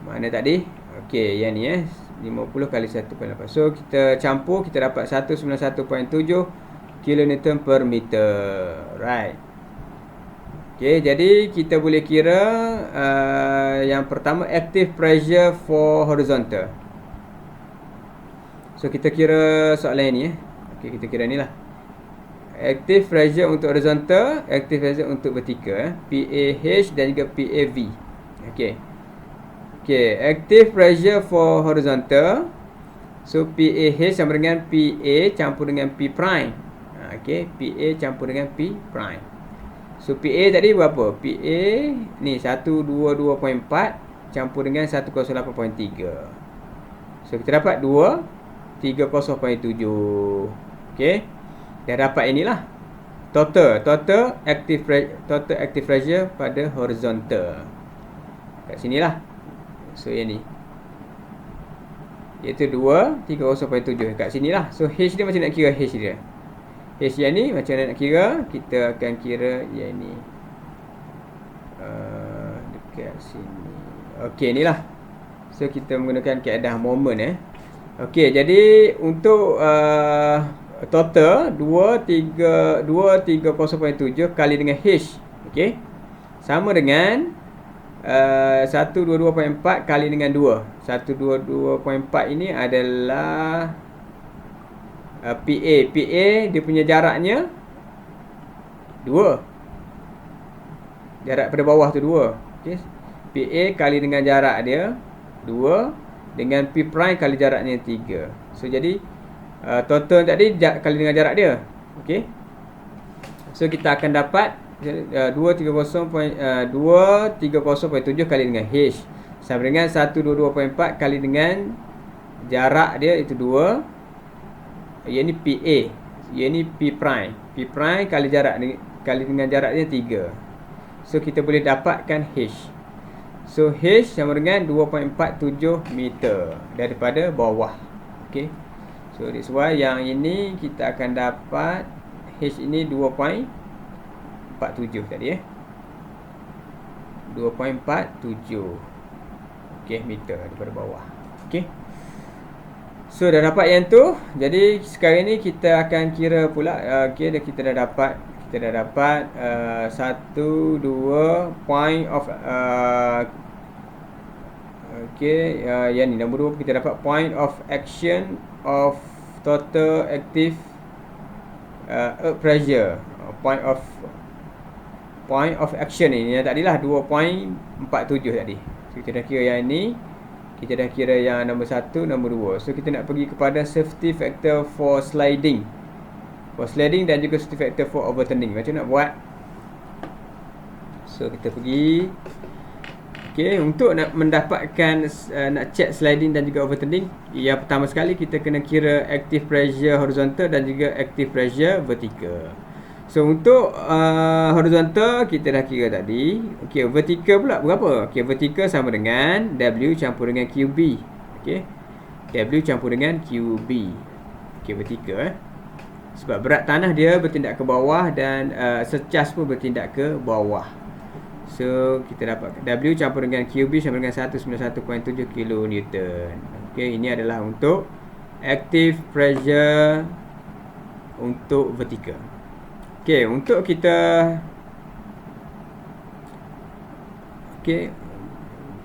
Speaker 1: Mana tadi? Okey, yang ni 50 kali 1/8. So kita campur, kita dapat 191.7 kN per meter. Right. Okey, jadi kita boleh kira yang pertama, active pressure for horizontal. So kita kira soalan ni Okey, kita kira ni lah. Active pressure untuk horizontal, active pressure untuk vertical, PAH dan juga PAV. Okey. Okay, active pressure for horizontal. So PAH sama dengan PA campur dengan P prime. Okay, PA campur dengan P prime. So PA tadi berapa? PA ni 122.4 campur dengan 108.3. So kita dapat 230.7. Okay, dah dapat inilah total active pressure pada horizontal. Kat sinilah. So yang ni, iaitu 230.7. Kat sini lah. So H dia macam nak kira H dia. H yang ni macam nak kira, kita akan kira yang ni. Dekat sini. Okey, ni lah. So kita menggunakan kaedah moment Okey, jadi untuk total 230.7 kali dengan H. Okey. Sama dengan 122.4 kali dengan 2. 122.4 ini adalah PA. PA dia punya jaraknya 2. Jarak pada bawah tu 2. Okey. PA kali dengan jarak dia 2 dengan P prime kali jaraknya 3. So jadi total tadi kali dengan jarak dia. Okey. So kita akan dapat 230.7 kali dengan H sama dengan 122.4 kali dengan jarak dia itu 2. Yang ni PA. Yang ni P prime. P prime kali dengan jarak dia 3. So kita boleh dapatkan H. So H sama dengan 2.47 meter daripada bawah. Okey. So that's why yang ini kita akan dapat H ini 2.47 tadi 2.47 okey meter daripada bawah. Okey. So dah dapat yang tu. Jadi sekarang ni kita akan kira pula okey kita dah dapat 1 2 point of yang ni nombor 2 kita dapat point of action of total active earth pressure. Point of action ni yang tadilah 2.47 tadi. So kita dah kira yang ni, kita dah kira yang nombor 1, nombor 2. So kita nak pergi kepada safety factor for sliding. Dan juga safety factor for overturning. Macam nak buat? So kita pergi. Okey, untuk nak mendapatkan nak check sliding dan juga overturning, yang pertama sekali kita kena kira active pressure horizontal dan juga active pressure vertical. So untuk horizontal kita dah kira tadi. Okey, vertical pula berapa? Okey, vertical sama dengan W campur dengan QB. Okey. W campur dengan QB. Okey, vertical sebab berat tanah dia bertindak ke bawah dan secas pun bertindak ke bawah. So kita dapat W campur dengan QB sama dengan 191.7 kN. Okey, ini adalah untuk active pressure untuk vertical. Okey, untuk kita Okey,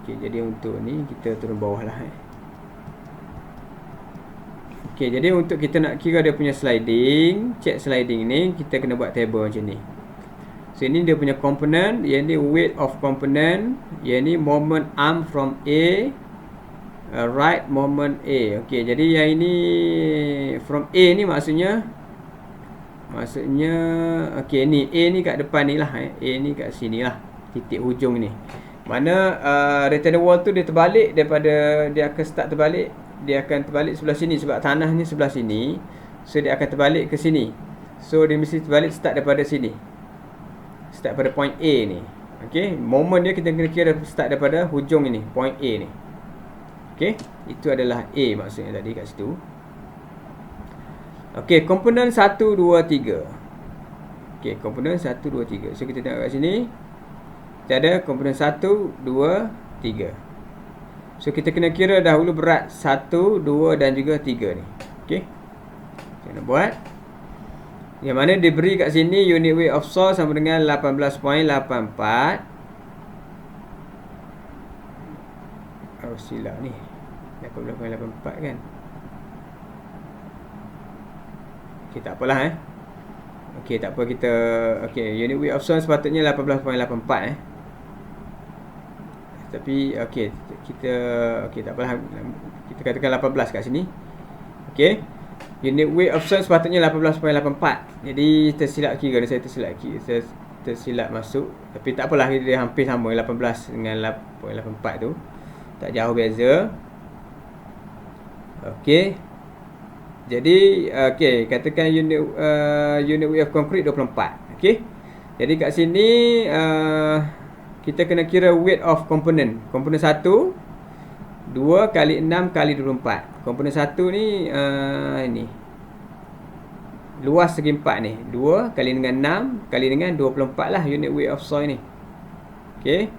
Speaker 1: jadi untuk ni kita turun bawah lah Okey, jadi untuk kita nak kira dia punya sliding, check sliding ni, kita kena buat table macam ni. So ini dia punya component, yang ni weight of component, yang ni moment arm from A, right moment A. Okey, jadi yang ini from A ni maksudnya okey, ni A ni kat depan ni lah A ni kat sini lah, titik hujung ni. Mana retaining wall tu dia terbalik daripada, dia akan start terbalik, dia akan terbalik sebelah sini sebab tanahnya sebelah sini. So dia akan terbalik ke sini. So dia mesti terbalik start daripada sini, start pada point A ni. Okey, moment dia kita kena kira start daripada hujung ini, point A ni. Okey, itu adalah A maksudnya tadi kat situ. Okey, komponen 1 2 3. Okey, komponen 1 2 3. So kita tengok kat sini. Kita ada komponen 1 2 3. So kita kena kira dahulu berat 1 2 dan juga 3 ni. Okey. Kita nak buat. Yang mana diberi kat sini unit weight of soil sama dengan 18.84. Oh silap ni. 18.84 kan. Okey, tak apalah Okey, tak apa kita. Okey, unit weight of soil sepatutnya 18.84 Tapi okey, kita tak apalah. Kita katakan 18 kat sini. Okey. Unit weight of soil sepatutnya 18.84. Jadi tersilap kira, saya tersilap masuk. Tapi tak apalah, dia hampir sama 18 dengan 8.84 tu. Tak jauh beza. Okey. Jadi katakan unit weight of concrete 24. Okey. Jadi kat sini kita kena kira weight of component. Komponen 1 2 kali 6 kali 24. Komponen 1 ni ini luas segi 4 ni. 2 kali dengan 6 kali dengan 24 lah unit weight of soil ni. Okey.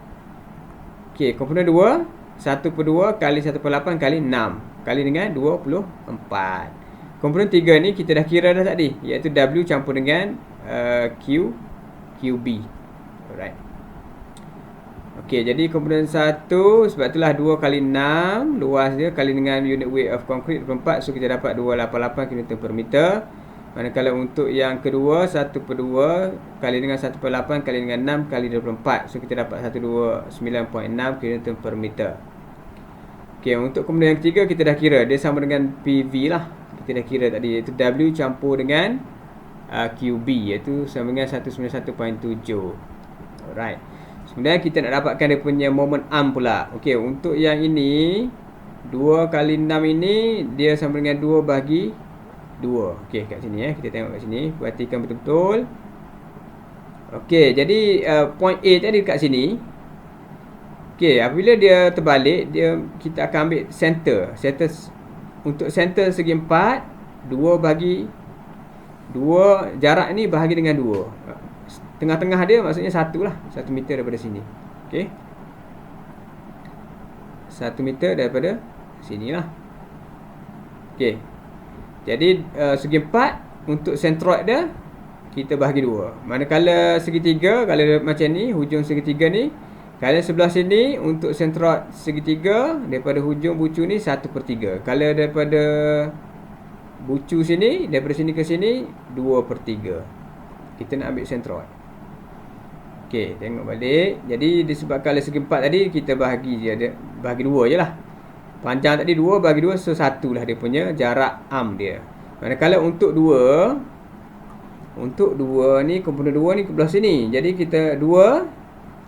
Speaker 1: Okey, komponen 2 1/2 kali 1/8 kali 6 kali dengan 24. Komponen 3 ni kita dah kira dah tadi, iaitu W campur dengan QB. Alright. Okey, jadi komponen 1 sebab itulah 2 kali 6 luas dia kali dengan unit weight of concrete 24. So kita dapat 288 km per meter. Manakala untuk yang kedua 1/2 kali dengan 1/8 kali dengan 6 kali 24. So kita dapat 129.6 km per meter. Okey, untuk komponen yang ketiga kita dah kira, dia sama dengan PV lah. Kita dah kira tadi, iaitu W campur dengan QB, iaitu sama dengan 191.7. Alright. Kemudian kita nak dapatkan dia punya moment arm pula. Okey, untuk yang ini 2 kali 6 ini dia sama dengan 2 bagi 2. Okey, kat sini kita tengok kat sini, perhatikan betul-betul. Okey, jadi point A tadi dekat sini. Okey, apabila dia terbalik, kita akan ambil center. Untuk center segi 4, 2 bagi 2, jarak ni bahagi dengan 2. Tengah-tengah dia maksudnya 1 lah, 1 meter daripada sini. Okey, 1 meter daripada sini lah. Okey, jadi segi 4 untuk centroid dia kita bahagi 2. Manakala segitiga, kalau macam ni, hujung segitiga ni, kalau sebelah sini untuk centroid segitiga daripada hujung bucu ni 1/3. Kalau daripada bucu sini, daripada sini ke sini 2/3. Kita nak ambil centroid. Okey, tengok balik. Jadi disebabkan oleh segi 4 tadi, kita bahagi dia bahagi 2 je lah. Panjang tadi 2 bagi 2, so 1 lah dia punya jarak arm dia. Manakala untuk 2 ni, komponen 2 ni ke belah sini. Jadi kita 2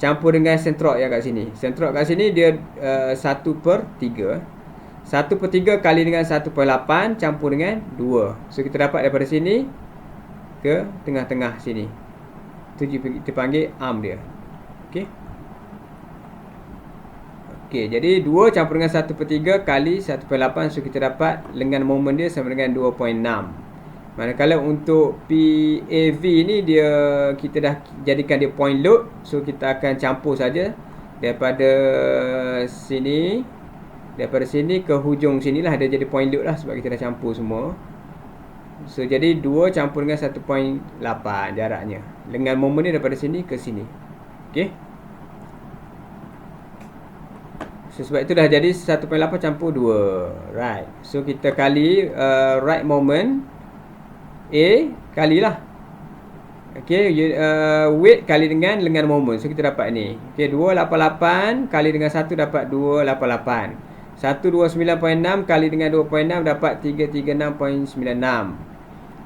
Speaker 1: campur dengan centroid yang kat sini. Centroid kat sini dia 1/3. 1/3 kali dengan 1/8 campur dengan 2. So kita dapat daripada sini ke tengah-tengah sini. Itu kita panggil arm dia. Okey. Okey, jadi 2 campur dengan 1/3 kali 1/8. So kita dapat lengan moment dia sama dengan 2.6. Manakala untuk PAV ni kita dah jadikan dia point load. So kita akan campur saja daripada sini ke hujung sinilah dia jadi point load lah, sebab kita dah campur semua. So jadi 2 campur dengan 1.8 jaraknya. Lengan moment ni daripada sini ke sini. Okey. So sebab itu dah jadi 1.8 campur 2. Right. So kita kali right moment A kalilah. Okey, weight kali dengan lengan moment. So kita dapat ni. Okey, 288 kali dengan 1 dapat 288. 129.6 kali dengan 2.6 dapat 336.96.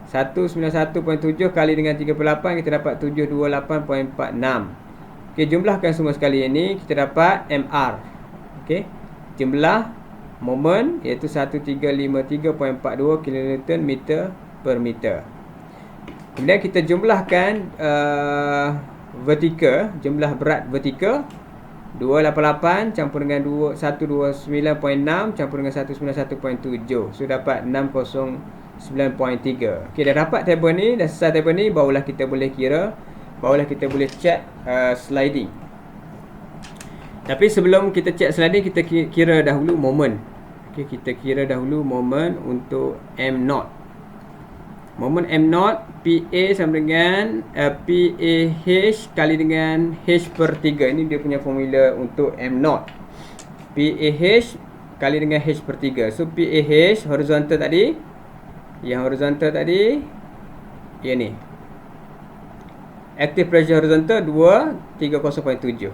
Speaker 1: 191.7 kali dengan 38 kita dapat 728.46. Okey, jumlahkan semua sekali ini, kita dapat MR. Okey, jumlah moment iaitu 1353.42 kN meter per meter. Kemudian kita jumlahkan vertikal, jumlah berat vertikal 288 campur dengan 129.6 campur dengan 191.7. So dapat 609.3. Okey, dah dapat tabel ni, dah selesai tabel ni, barulah kita boleh kira, barulah kita boleh check sliding. Tapi sebelum kita check sliding, kita kira dahulu moment. Okey, kita kira dahulu moment untuk M0. Moment M0 PA sama dengan PAH kali dengan H/3. Ini dia punya formula untuk M0. PAH kali dengan H/3. So PAH horizontal tadi, yang horizontal tadi ini active pressure horizontal 230.7.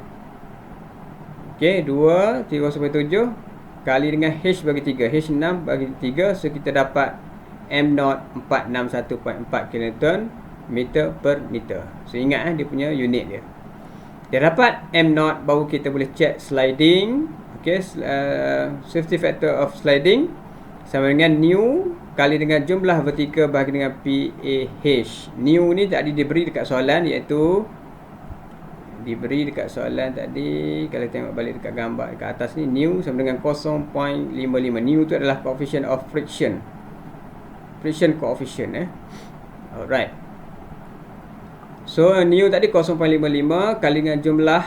Speaker 1: Okey, 230.7 kali dengan H bagi 3. H 6 bagi 3. So kita dapat M0 461.4 kN meter per meter. So ingat dia punya unit dia. Dia dapat M0, baru kita boleh check sliding. Okey, safety factor of sliding sama dengan nu kali dengan jumlah vertikal bagi dengan PAH. Nu ni tadi diberi dekat soalan, iaitu diberi dekat soalan tadi. Kalau tengok balik dekat gambar dekat atas ni, new sama dengan 0.55. New tu adalah coefficient of friction. Friction coefficient Alright. So new tadi 0.55 kali dengan jumlah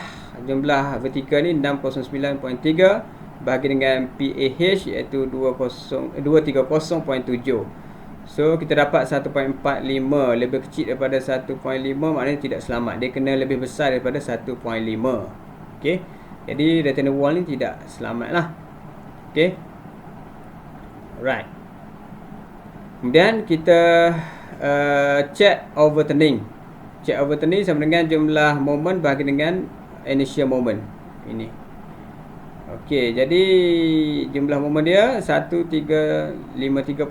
Speaker 1: vertikal ni 609.3 bagi dengan PAH iaitu 230.7. So kita dapat 1.45, lebih kecil daripada 1.5 maknanya tidak selamat. Dia kena lebih besar daripada 1.5. Okey. Jadi return wall ni tidak selamat lah. Okey. Alright. Kemudian kita check overturning. Check overturning sama dengan jumlah moment bagi dengan initial moment. Ini. Okey, jadi jumlah moment dia 1353.42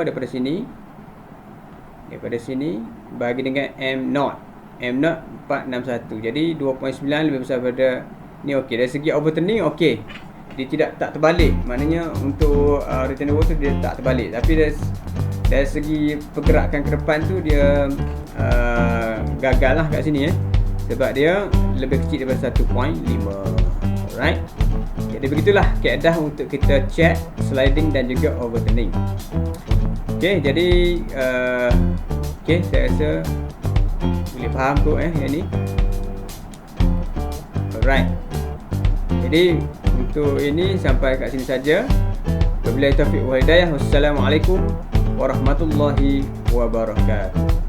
Speaker 1: daripada sini. Daripada sini bagi dengan M0. M0 461. Jadi 2.9 lebih besar daripada ni. Okey, dari segi overturning okey. Dia tak terbalik. Maknanya untuk return wall tu dia tak terbalik. Tapi dari segi pergerakan ke depan tu dia gagal lah kat sini sebab dia lebih kecil daripada 1.5. Alright. Jadi begitulah kaedah untuk kita check sliding dan juga overturning. Okey, jadi saya rasa boleh faham kot yang ni. Alright. Jadi untuk ini sampai kat sini saja. Wabillahi taufiq wal hidayah. Wassalamualaikum warahmatullahi wabarakatuh.